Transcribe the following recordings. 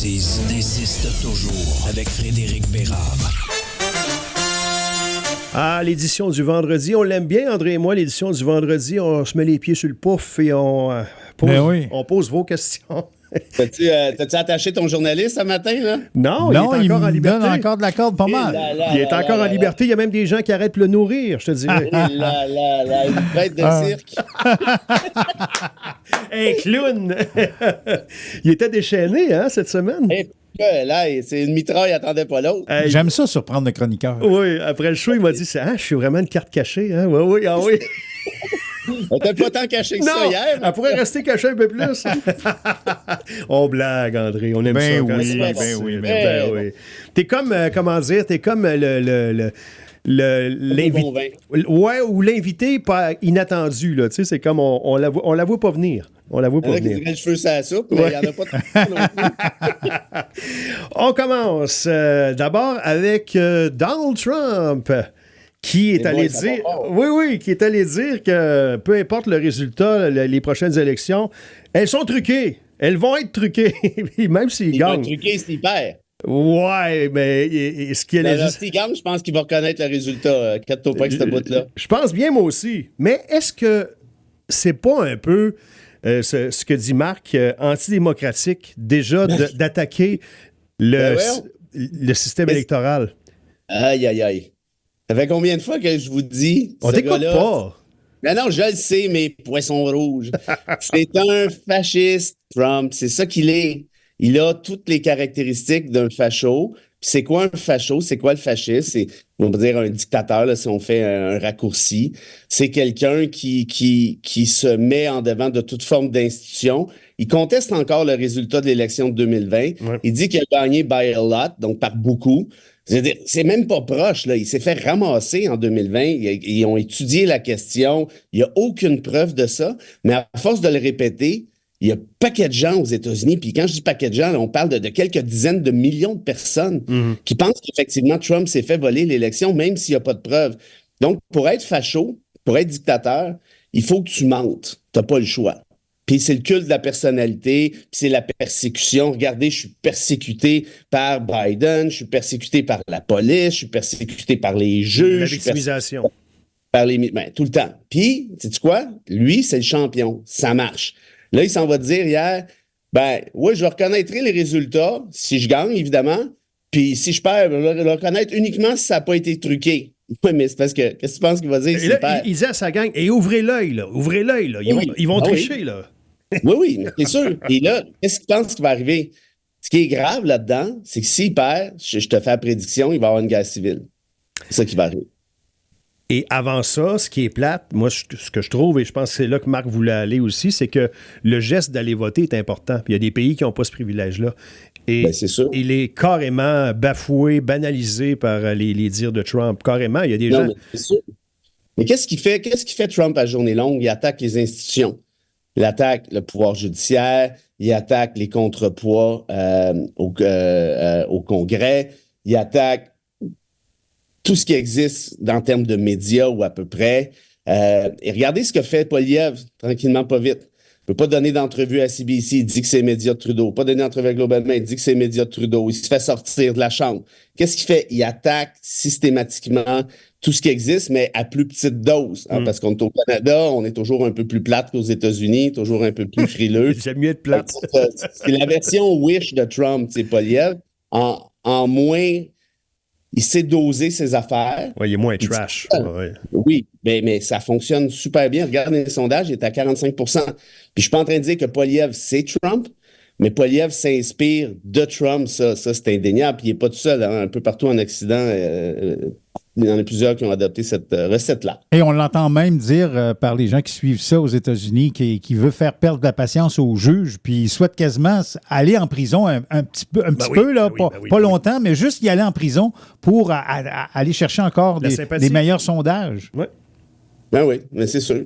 précise insiste toujours avec Frédéric Bérard. Ah, l'édition du vendredi, on l'aime bien, André et moi, l'édition du vendredi, on se met les pieds sur le pouf et on pose vos questions. T'as-tu attaché ton journaliste ce matin, là? Non, il est encore en liberté. Donne encore de la corde pas mal. Il est encore en liberté. Il y a même des gens qui arrêtent de le nourrir, je te dirais. Une bête de cirque. Un clown! Il était déchaîné, hein, cette semaine? Là, c'est une mitraille, attendait pas l'autre. J'aime ça surprendre le chroniqueur. Oui, après le show, il m'a dit, je suis vraiment une carte cachée, hein? Oui, ah oui. Elle était pas tant cachée que ça hier. Elle pourrait rester cachée un peu plus. On blague, André. On aime ça. Oui. T'es comme, t'es comme l'invité. Ouais, ou l'invité pas inattendu, là. Tu sais, c'est comme on la voit pas venir. On la voit pas venir. Il y a le cheveu sur la soupe, mais il n'y en a pas de non plus. On commence d'abord avec Donald Trump. Qui est allé dire, qui est allé dire que peu importe le résultat, les prochaines élections, elles sont truquées. Elles vont être truquées. Même s'il gagne. Ils vont truquer s'il perd. Ouais, mais ce qu'il a s'il gagne, je pense qu'il va reconnaître le résultat. Quatre-toi pas avec cette bout-là. Je pense bien, moi aussi. Mais est-ce que c'est pas un peu ce que dit Marc, antidémocratique, déjà d'attaquer le système électoral? Aïe, aïe, aïe. Ça fait combien de fois que je vous dis? On t'écoute pas. Non, je le sais, mais poisson rouge. C'est un fasciste, Trump. C'est ça qu'il est. Il a toutes les caractéristiques d'un facho. Puis c'est quoi un facho? C'est quoi le fascisme? C'est, on va dire, un dictateur, là, si on fait un raccourci. C'est quelqu'un qui se met en devant de toute forme d'institution. Il conteste encore le résultat de l'élection de 2020. Ouais. Il dit qu'il a gagné by a lot, donc par beaucoup. C'est même pas proche, là. Il s'est fait ramasser en 2020. Ils ont étudié la question. Il n'y a aucune preuve de ça. Mais à force de le répéter, il y a un paquet de gens aux États-Unis. Puis quand je dis paquet de gens, là, on parle de quelques dizaines de millions de personnes qui pensent qu'effectivement Trump s'est fait voler l'élection, même s'il n'y a pas de preuve. Donc, pour être facho, pour être dictateur, il faut que tu mentes. Tu n'as pas le choix. Puis c'est le culte de la personnalité, puis c'est la persécution. Regardez, je suis persécuté par Biden, je suis persécuté par la police, je suis persécuté par les juges. La victimisation. Tout le temps. Puis, sais-tu quoi? Lui, c'est le champion. Ça marche. Là, il s'en va dire hier, je reconnaîtrai les résultats si je gagne, évidemment. Puis si je perds, je vais le reconnaître uniquement si ça n'a pas été truqué. Oui, mais c'est parce que, qu'est-ce que tu penses qu'il va dire s'il perd? Il dit à sa gang, et ouvrez l'œil, là. Ouvrez l'œil, là. Ils vont tricher, là. Oui, mais c'est sûr. Et là, qu'est-ce qu'il pense qui va arriver? Ce qui est grave là-dedans, c'est que s'il perd, je te fais la prédiction, il va y avoir une guerre civile. C'est ça qui va arriver. Et avant ça, ce qui est plate, moi, ce que je trouve, et je pense que c'est là que Marc voulait aller aussi, c'est que le geste d'aller voter est important. Puis il y a des pays qui n'ont pas ce privilège-là. Et c'est sûr. Il est carrément bafoué, banalisé par les dires de Trump. Carrément, il y a des gens... Mais c'est sûr. Mais qu'est-ce qu'il fait Trump à journée longue? Il attaque les institutions. Il attaque le pouvoir judiciaire, il attaque les contrepoids au Congrès, il attaque tout ce qui existe en termes de médias ou à peu près. Et regardez ce que fait Poilievre, tranquillement, pas vite. Il ne peut pas donner d'entrevue à CBC, il dit que c'est les médias de Trudeau. Pas donner d'entrevue à Global Mail, il dit que c'est les médias de Trudeau. Il se fait sortir de la chambre. Qu'est-ce qu'il fait? Il attaque systématiquement tout ce qui existe, mais à plus petite dose. Hein, parce qu'on est au Canada, on est toujours un peu plus plate qu'aux États-Unis, toujours un peu plus frileux. J'aime mieux être plate. C'est la version Wish de Trump, c'est Poilievre. En moins... Il sait doser ses affaires. Oui, il est moins trash. Oui, mais ça fonctionne super bien. Regardez les sondages, il est à 45 Puis je suis pas en train de dire que Poilievre, c'est Trump, mais Poilievre s'inspire de Trump. Ça c'est indéniable. Puis il n'est pas tout seul. Hein. Un peu partout en Occident, il y en a plusieurs qui ont adopté cette recette-là. Et on l'entend même dire par les gens qui suivent ça aux États-Unis qui veut faire perdre la patience aux juges, puis il souhaite quasiment aller en prison un petit peu, pas longtemps, mais juste y aller en prison pour aller chercher encore des meilleurs sondages. Oui. Ben oui, mais c'est sûr.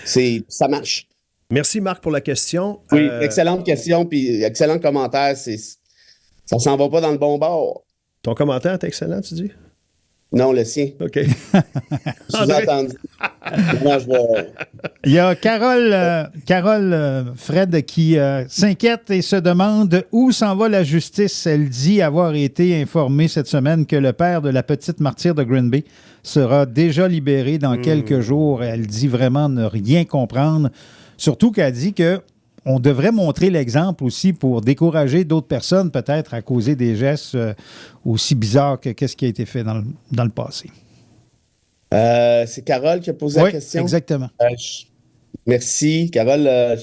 Ça marche. Merci, Marc, pour la question. Oui, excellente question, puis excellent commentaire. Ça s'en va pas dans le bon bord. Ton commentaire est excellent, tu dis? Non, le sien. OK. Je vous ai entendu. Moi, je vais... Il y a Carole Fred qui s'inquiète et se demande où s'en va la justice. Elle dit avoir été informée cette semaine que le père de la petite martyre de Green Bay sera déjà libéré dans quelques jours. Elle dit vraiment ne rien comprendre. Surtout qu'elle dit que on devrait montrer l'exemple aussi pour décourager d'autres personnes peut-être à causer des gestes aussi bizarres que qu'est-ce qui a été fait dans le passé. C'est Carole qui a posé la question? Exactement. Merci. Carole,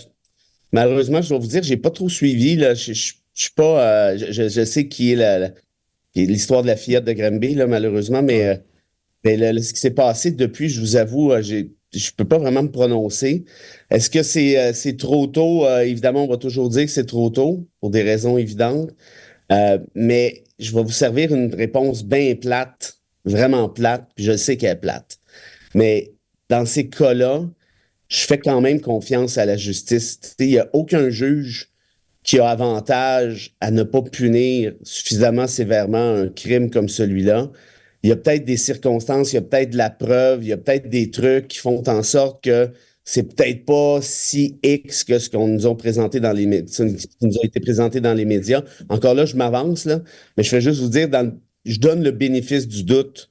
malheureusement, je dois vous dire, je n'ai pas trop suivi. Là. Je suis pas. Je sais qui est l'histoire de la fillette de Granby, là, malheureusement, mais ce qui s'est passé depuis, je vous avoue, je ne peux pas vraiment me prononcer. Est-ce que c'est trop tôt? Évidemment, on va toujours dire que c'est trop tôt, pour des raisons évidentes. Mais je vais vous servir une réponse bien plate, vraiment plate, puis je sais qu'elle est plate. Mais dans ces cas-là, je fais quand même confiance à la justice. Il n'y a aucun juge qui a avantage à ne pas punir suffisamment sévèrement un crime comme celui-là. Il y a peut-être des circonstances, il y a peut-être de la preuve, il y a peut-être des trucs qui font en sorte que c'est peut-être pas si X que ce qu'on nous a présenté dans les médias, qui nous a été présenté dans les médias. Encore là, je m'avance, là, mais je vais juste vous dire, je donne le bénéfice du doute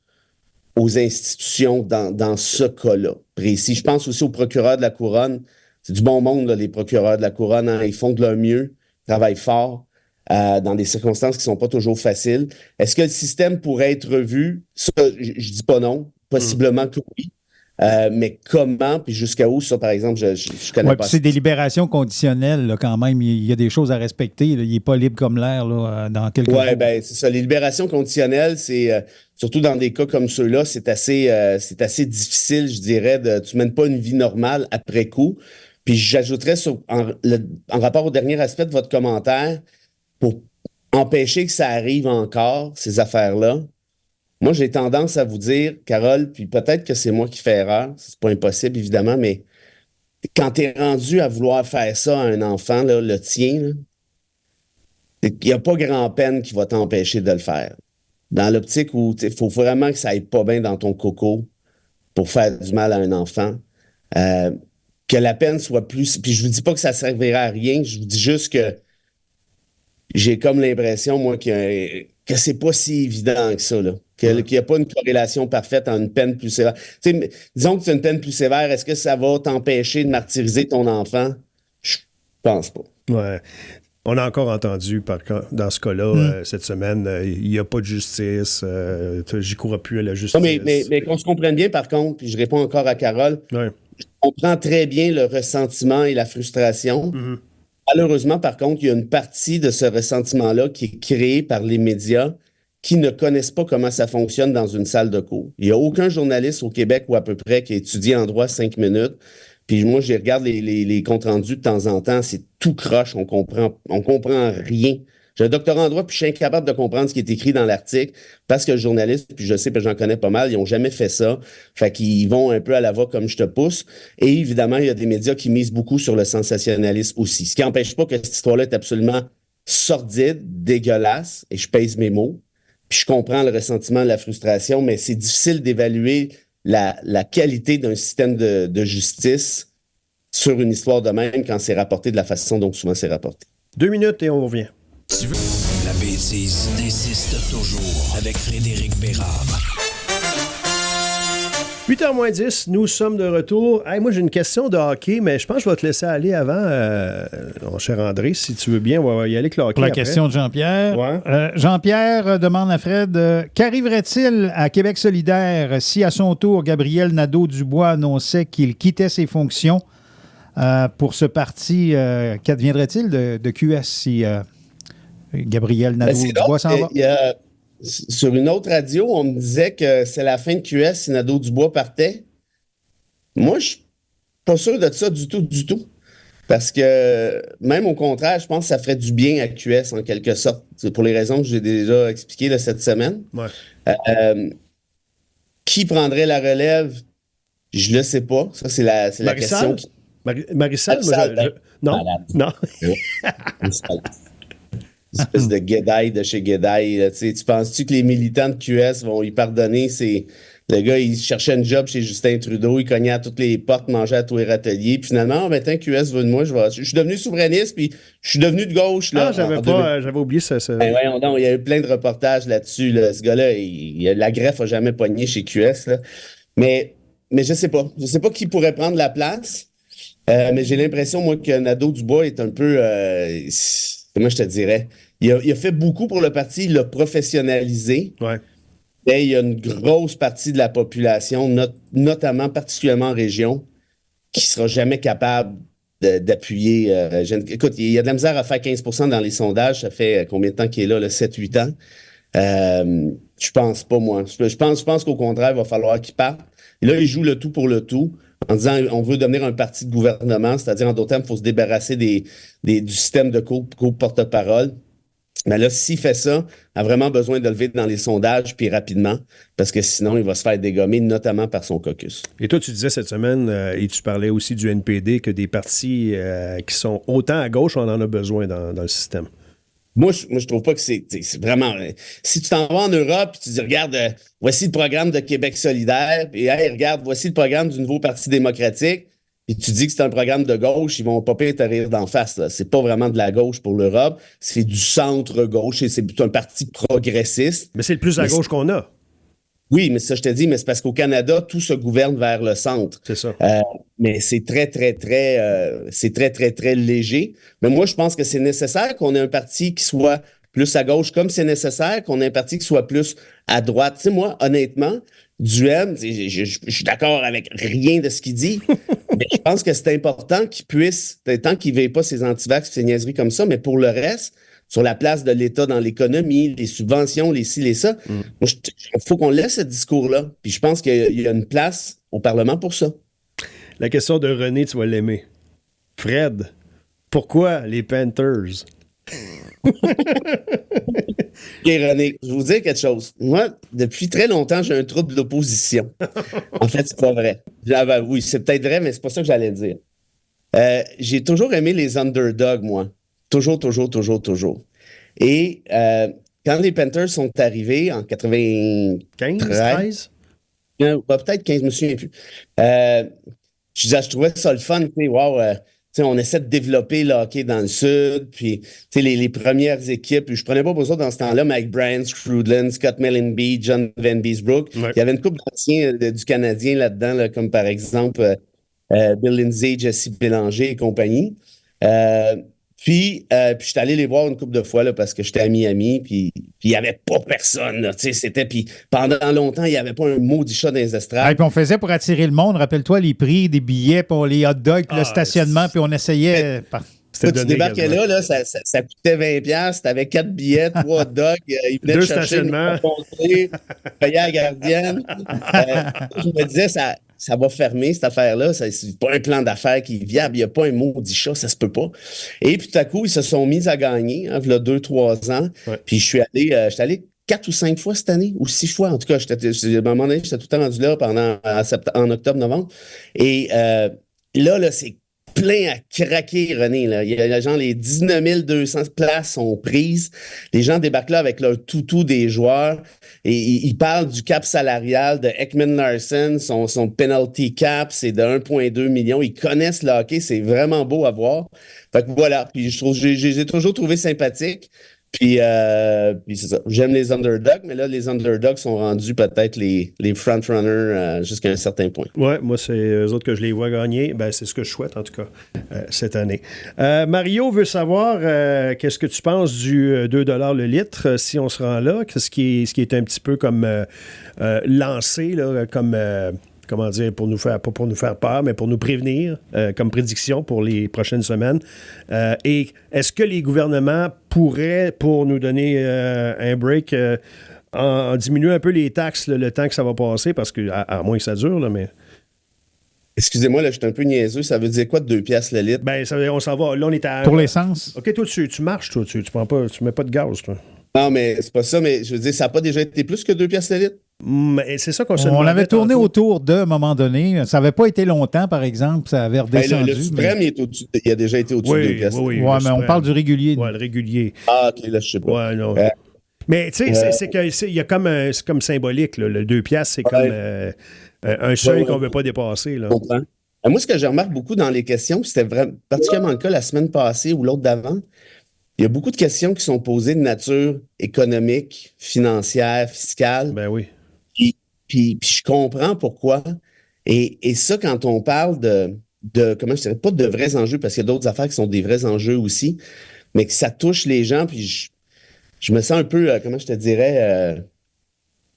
aux institutions dans ce cas-là précis. Je pense aussi aux procureurs de la Couronne. C'est du bon monde, là, les procureurs de la Couronne. Hein, ils font de leur mieux, travaillent fort dans des circonstances qui ne sont pas toujours faciles. Est-ce que le système pourrait être revu? Ça, je ne dis pas non. Possiblement que oui. Mais comment, puis jusqu'à où, ça, par exemple, je connais pas. C'est des libérations conditionnelles, là, quand même. Il y a des choses à respecter. Là. Il n'est pas libre comme l'air là, dans quelques jours. Oui, bien, c'est ça. Les libérations conditionnelles, c'est surtout dans des cas comme ceux-là, c'est assez difficile, je dirais. Tu ne mènes pas une vie normale après coup. Puis j'ajouterais en rapport au dernier aspect de votre commentaire, pour empêcher que ça arrive encore, ces affaires-là. Moi, j'ai tendance à vous dire, Carole, puis peut-être que c'est moi qui fais erreur, c'est pas impossible, évidemment, mais quand tu es rendu à vouloir faire ça à un enfant, là, le tien, il n'y a pas grand-peine qui va t'empêcher de le faire. Dans l'optique où il faut vraiment que ça aille pas bien dans ton coco pour faire du mal à un enfant, que la peine soit plus... Puis je vous dis pas que ça servira à rien, je vous dis juste que j'ai comme l'impression, moi, que c'est pas si évident que ça, là. Qu'il n'y a pas une corrélation parfaite en une peine plus sévère. Disons que c'est une peine plus sévère, est-ce que ça va t'empêcher de martyriser ton enfant? Je pense pas. Ouais. On a encore entendu, dans ce cas-là, cette semaine, il n'y a pas de justice, j'y crois plus à la justice. Non, mais qu'on se comprenne bien, par contre, puis je réponds encore à Carole, je comprends très bien le ressentiment et la frustration. Mm-hmm. Malheureusement, par contre, il y a une partie de ce ressentiment-là qui est créée par les médias qui ne connaissent pas comment ça fonctionne dans une salle de cours. Il n'y a aucun journaliste au Québec ou à peu près qui a étudié en droit 5 minutes. Puis moi, je regarde les comptes rendus de temps en temps, c'est tout croche, on comprend rien. J'ai un doctorat en droit, puis je suis incapable de comprendre ce qui est écrit dans l'article, parce que le journaliste, puis je sais, puis j'en connais pas mal, ils n'ont jamais fait ça. Fait qu'ils vont un peu à la va comme je te pousse. Et évidemment, il y a des médias qui misent beaucoup sur le sensationnalisme aussi. Ce qui n'empêche pas que cette histoire-là est absolument sordide, dégueulasse, et je pèse mes mots. Puis je comprends le ressentiment, la frustration, mais c'est difficile d'évaluer la qualité d'un système de justice sur une histoire de même quand c'est rapporté de la façon dont souvent c'est rapporté. 2 minutes et on revient. Tu veux la bêtise insiste toujours avec Frédéric Bérard. 8h moins 10, nous sommes de retour. Hey, moi, j'ai une question de hockey, mais je pense que je vais te laisser aller avant, mon cher André, si tu veux bien. On va y aller avec le hockey. Pour la après. question de Jean-Pierre. Ouais. Jean-Pierre demande à Fred, qu'arriverait-il à Québec solidaire si, à son tour, Gabriel Nadeau-Dubois annonçait qu'il quittait ses fonctions pour ce parti? Qu'adviendrait-il de QS si Gabriel Nadeau-Dubois s'en va? Sur une autre radio, on me disait que c'est la fin de QS si Nadeau-Dubois partait. Moi, je suis pas sûr de ça du tout. Parce que, même au contraire, je pense que ça ferait du bien à QS, en quelque sorte. C'est pour les raisons que j'ai déjà expliquées là, cette semaine. Ouais. Qui prendrait la relève? Je le sais pas. Ça, c'est la question. Marissal? Non. Une espèce de guédaille de chez Guédaille. Là, tu penses-tu que les militants de QS vont y pardonner? Le gars, il cherchait un job chez Justin Trudeau, il cognait à toutes les portes, mangeait à tous les râteliers. Puis finalement, maintenant, QS veut de moi, je suis devenu souverainiste, puis je suis devenu de gauche. Là, j'avais oublié ça. Ben, voyons donc, il y a eu plein de reportages là-dessus. Là. Ce gars-là, la greffe n'a jamais pogné chez QS. Là. Mais je sais pas. Je sais pas qui pourrait prendre la place. Mais j'ai l'impression, moi, que Nadeau-Dubois est un peu... comment je te dirais? Il a fait beaucoup pour le parti, il l'a professionnalisé. Ouais. Mais il y a une grosse partie de la population, notamment particulièrement en région, qui ne sera jamais capable d'appuyer. Écoute, il y a de la misère à faire 15% dans les sondages. Ça fait combien de temps qu'il est là? 7-8 ans. Je pense pas, moi. Je pense qu'au contraire, il va falloir qu'il parte. Et là, il joue le tout pour le tout en disant on veut devenir un parti de gouvernement, c'est-à-dire, en d'autres termes, il faut se débarrasser du système de porte-parole. Mais là, s'il fait ça, il a vraiment besoin de lever dans les sondages, puis rapidement, parce que sinon, il va se faire dégommer, notamment par son caucus. Et toi, tu disais cette semaine, et tu parlais aussi du NPD, que des partis qui sont autant à gauche, on en a besoin dans le système. Moi, je trouve pas que c'est vraiment... Si tu t'en vas en Europe, puis tu dis, regarde, voici le programme de Québec solidaire, puis hey, regarde, voici le programme du nouveau Parti démocratique, et tu dis que c'est un programme de gauche, ils vont pas pire te rire d'en face. Là. C'est pas vraiment de la gauche pour l'Europe, c'est du centre-gauche, et c'est un parti progressiste. Mais c'est le plus à gauche qu'on a. Oui, mais ça, je te dis, mais c'est parce qu'au Canada, tout se gouverne vers le centre. C'est ça. Mais c'est très, très léger. Mais moi, je pense que c'est nécessaire qu'on ait un parti qui soit plus à gauche, comme c'est nécessaire qu'on ait un parti qui soit plus à droite. Tu sais, moi, honnêtement, Duhem, je suis d'accord avec rien de ce qu'il dit, mais je pense que c'est important qu'il puisse, tant qu'il ne veille pas ses antivax, ses niaiseries comme ça, mais pour le reste, sur la place de l'État dans l'économie, les subventions, les ci, les ça. Il faut qu'on laisse ce discours-là. Puis je pense qu'il y a une place au Parlement pour ça. La question de René, tu vas l'aimer. Fred, pourquoi les Panthers? OK, René, je vais vous dire quelque chose. Moi, depuis très longtemps, j'ai un trouble de l'opposition. En fait, c'est pas vrai. Oui, c'est peut-être vrai, mais c'est pas ça que j'allais dire. J'ai toujours aimé les underdogs, moi. Toujours. Et quand les Panthers sont arrivés en 13? Peut-être 15, je me souviens plus. Je trouvais ça le fun, tu sais, wow, on essaie de développer le hockey dans le Sud, puis les premières équipes, je prenais pas pour ça dans ce temps-là, Mike Bryan, Scrudland, Scott Mellenby, John Van Beesbrook. Ouais. Il y avait une couple d'anciens du Canadien là-dedans, là, comme par exemple Bill Lindsay, Jesse Bélanger et compagnie. Puis je suis allé les voir une couple de fois là, parce que j'étais à Miami, puis il n'y avait pas personne. Là, puis pendant longtemps, il n'y avait pas un maudit chat dans les estrades. Et puis on faisait pour attirer le monde, rappelle-toi les prix des billets pour les hot dogs, le stationnement, puis on essayait... Tu débarquais là, ça coûtait 20$, t'avais 4 billets, 3 hot dogs, ils venaient te chercher, payer à la gardienne. Je me disais, ça va fermer, cette affaire-là. C'est pas un plan d'affaires qui est viable. Il n'y a pas un maudit chat, ça se peut pas. Et puis, tout à coup, ils se sont mis à gagner, il y a 2-3 ans. Ouais. Puis, je suis allé 4 ou 5 fois cette année, ou 6 fois. En tout cas, à un moment donné, j'étais tout le temps rendu là en octobre, novembre. Et là, c'est plein à craquer, René. Là. Il y a genre les 19 200 places sont prises. Les gens débarquent là avec leur toutou des joueurs et ils parlent du cap salarial de Ekman Larson. Son penalty cap, c'est de 1,2 million. Ils connaissent le hockey. C'est vraiment beau à voir. Fait que voilà. Puis je les ai toujours trouvés sympathiques. Puis c'est ça. J'aime les underdogs, mais là, les underdogs sont rendus peut-être les frontrunners jusqu'à un certain point. Oui, moi, c'est eux autres que je les vois gagner. Ben, c'est ce que je souhaite, en tout cas, cette année. Mario veut savoir qu'est-ce que tu penses du 2 $ le litre, si on se rend là. Ce qui est un petit peu comme lancé, là, comme... comment dire, pas pour nous faire peur, mais pour nous prévenir comme prédiction pour les prochaines semaines. Et est-ce que les gouvernements pourraient, pour nous donner un break, en diminuer un peu les taxes le temps que ça va passer, parce que à moins que ça dure, là, mais... Excusez-moi, là, je suis un peu niaiseux. Ça veut dire quoi de 2$ le litre? Ben, on s'en va. Là, on est à... Pour l'essence? OK, toi, tu marches, toi. Tu prends pas, tu mets pas de gaz, toi. Non, mais c'est pas ça. Mais je veux dire, ça n'a pas déjà été plus que 2$ le litre? Mais c'est ça qu'on se On demandait avait tourné tantôt. autour d'eux à un moment donné. Ça n'avait pas été longtemps, par exemple. Ça avait redescendu. Le suprême, il a déjà été au-dessus de 2 piastres. Oui, Ouais, mais on parle du régulier. Ouais, le régulier. Ah, OK, là, je sais pas. Ouais, non. Mais tu sais, c'est qu'il y a comme c'est comme symbolique. Là. Le 2 piastres, c'est comme un seuil qu'on ne veut pas dépasser. Là. Je comprends. Moi, ce que je remarque beaucoup dans les questions, c'était vraiment particulièrement le cas la semaine passée ou l'autre d'avant, il y a beaucoup de questions qui sont posées de nature économique, financière, fiscale. Ben oui. Puis je comprends pourquoi. Et ça, quand on parle comment je dirais, pas de vrais enjeux, parce qu'il y a d'autres affaires qui sont des vrais enjeux aussi, mais que ça touche les gens, puis je me sens un peu, comment je te dirais,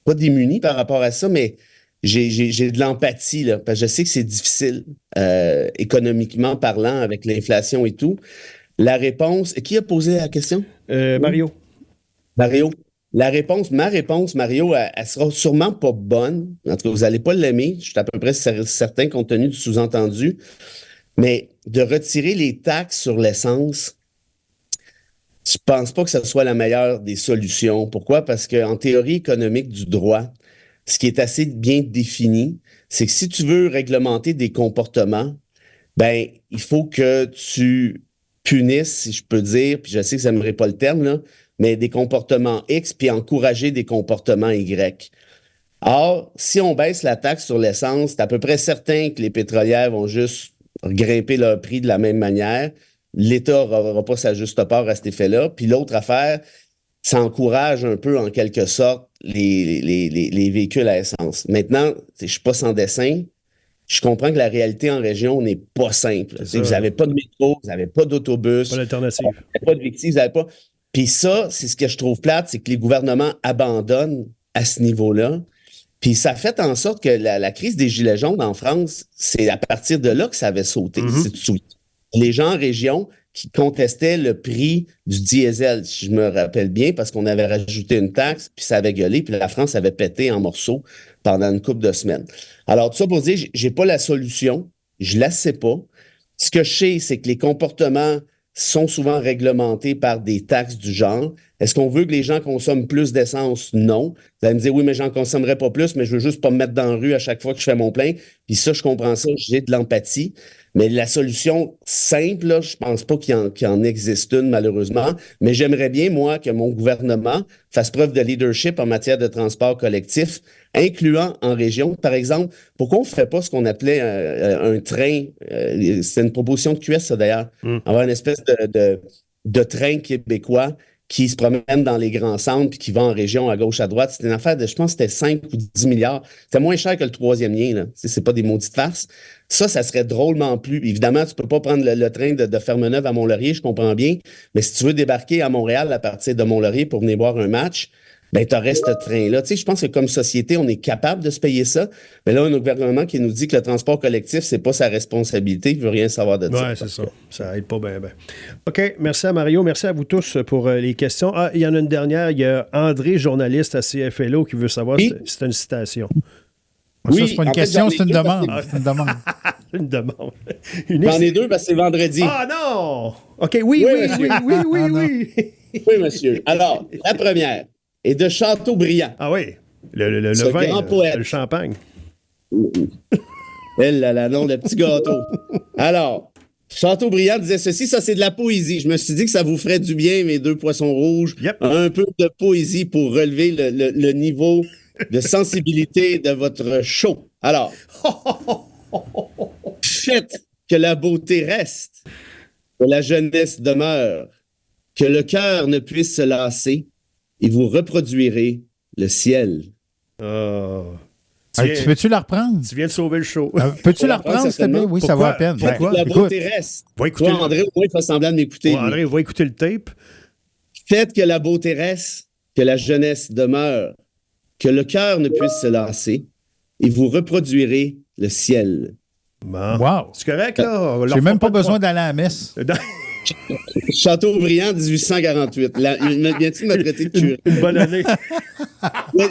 pas démuni par rapport à ça, mais j'ai de l'empathie, là, parce que je sais que c'est difficile, économiquement parlant, avec l'inflation et tout. La réponse, qui a posé la question? Mario. Mario. Ma réponse, Mario, elle sera sûrement pas bonne. En tout cas, vous n'allez pas l'aimer. Je suis à peu près certain compte tenu du sous-entendu. Mais de retirer les taxes sur l'essence, je pense pas que ce soit la meilleure des solutions. Pourquoi? Parce qu'en théorie économique du droit, ce qui est assez bien défini, c'est que si tu veux réglementer des comportements, ben, il faut que tu punisses, si je peux dire, puis je sais que ça n'aimerait pas le terme, là, mais des comportements X, puis encourager des comportements Y. Or, si on baisse la taxe sur l'essence, c'est à peu près certain que les pétrolières vont juste grimper leur prix de la même manière. L'État n'aura pas sa juste part à cet effet-là. Puis l'autre affaire, ça encourage un peu, en quelque sorte, les véhicules à essence. Maintenant, je ne suis pas sans dessin. Je comprends que la réalité en région n'est pas simple. Vous n'avez pas de métro, vous n'avez pas d'autobus. Pas d'alternative. Vous n'avez pas de victimes, vous n'avez pas... Puis ça, c'est ce que je trouve plate, c'est que les gouvernements abandonnent à ce niveau-là. Puis ça fait en sorte que la crise des Gilets jaunes en France, c'est à partir de là que ça avait sauté. Si tu te souviens. Les gens en région qui contestaient le prix du diesel, si je me rappelle bien, parce qu'on avait rajouté une taxe, puis ça avait gueulé, puis la France avait pété en morceaux pendant une couple de semaines. Alors, tout ça pour dire, j'ai pas la solution, je la sais pas. Ce que je sais, c'est que les comportements sont souvent réglementés par des taxes du genre. Est-ce qu'on veut que les gens consomment plus d'essence? Non. Vous allez me dire, oui, mais j'en consommerai pas plus, mais je veux juste pas me mettre dans la rue à chaque fois que je fais mon plein. Puis ça, je comprends ça, j'ai de l'empathie. Mais la solution simple, là, je pense pas qu'il y en existe une, malheureusement. Mais j'aimerais bien, moi, que mon gouvernement fasse preuve de leadership en matière de transport collectif, incluant en région. Par exemple, pourquoi on ne ferait pas ce qu'on appelait un train? C'est une proposition de QS, ça, d'ailleurs. Avoir une espèce de train québécois qui se promène dans les grands centres puis qui va en région à gauche, à droite. C'était une affaire de, je pense que c'était 5 ou 10 milliards. C'était moins cher que le troisième lien, là. C'est pas des maudites farces. Ça serait drôlement plus. Évidemment, tu peux pas prendre le train de Fermeneuve à Mont-Laurier, je comprends bien. Mais si tu veux débarquer à Montréal à partir de Mont-Laurier pour venir voir un match, ben, tu aurais ce train-là. Tu sais, je pense que comme société, on est capable de se payer ça. Mais là, on a un gouvernement qui nous dit que le transport collectif, c'est pas sa responsabilité. Il veut rien savoir de ça. Oui, c'est ça. Ça aide pas bien. OK. Merci à Mario. Merci à vous tous pour les questions. Ah, il y en a une dernière. Il y a André, journaliste à CFLO, qui veut savoir si c'est une citation. Oui, ça, c'est pas une question, c'est une demande. C'est une demande. Une demande. J'en ai deux parce que c'est vendredi. Ah non! OK, oui. Oui, monsieur. Alors, la première est de Chateaubriand. Ah oui, le Ce vin, grand poète. le champagne. Elle, là, non, le petit gâteau. Alors, Chateaubriand disait ceci, ça c'est de la poésie. Je me suis dit que ça vous ferait du bien, mes deux poissons rouges. Yep. Un peu de poésie pour relever le niveau de sensibilité de votre show. Alors, faites que la beauté reste, que la jeunesse demeure, que le cœur ne puisse se lasser, et vous reproduirez le ciel. Peux-tu la reprendre? Tu viens de sauver le show. Peux-tu la reprendre, s'il te plaît? Oui, ça vaut la peine. Faites que la beauté reste. Toi, André, au moins, il fait semblant de m'écouter. Ouais, André, va écouter le tape. Faites que la beauté reste, que la jeunesse demeure, que le cœur ne puisse se lasser, et vous reproduirez le ciel. Bon. Wow. C'est correct, là? J'ai même pas besoin d'aller à la messe. Chateaubriand, 1848. Viens-tu de me traiter de curé? Une bonne année.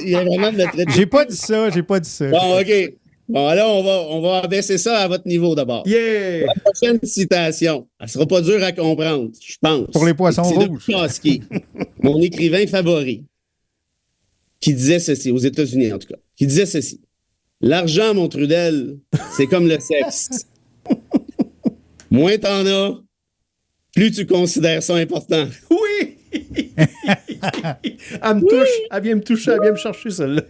Il y a vraiment de me traiter de... J'ai pas dit ça. Bon, OK. Bon, là, on va abaisser ça à votre niveau d'abord. Yeah! La prochaine citation, elle sera pas dure à comprendre, je pense. Pour les poissons c'est rouges. de Bukowski, mon écrivain favori, qui disait ceci, aux États-Unis en tout cas. qui disait ceci. L'argent, mon Trudel, c'est comme le sexe. Moins t'en as, plus tu considères ça important. Oui! Elle me touche. Elle vient me toucher. Elle vient me chercher, celle-là.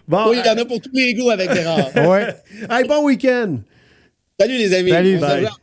Bon, oui, il y en a pour tous les goûts avec Gérard. Ouais. Hey, bon week-end! Salut les amis. Salut, On se bye. revoit.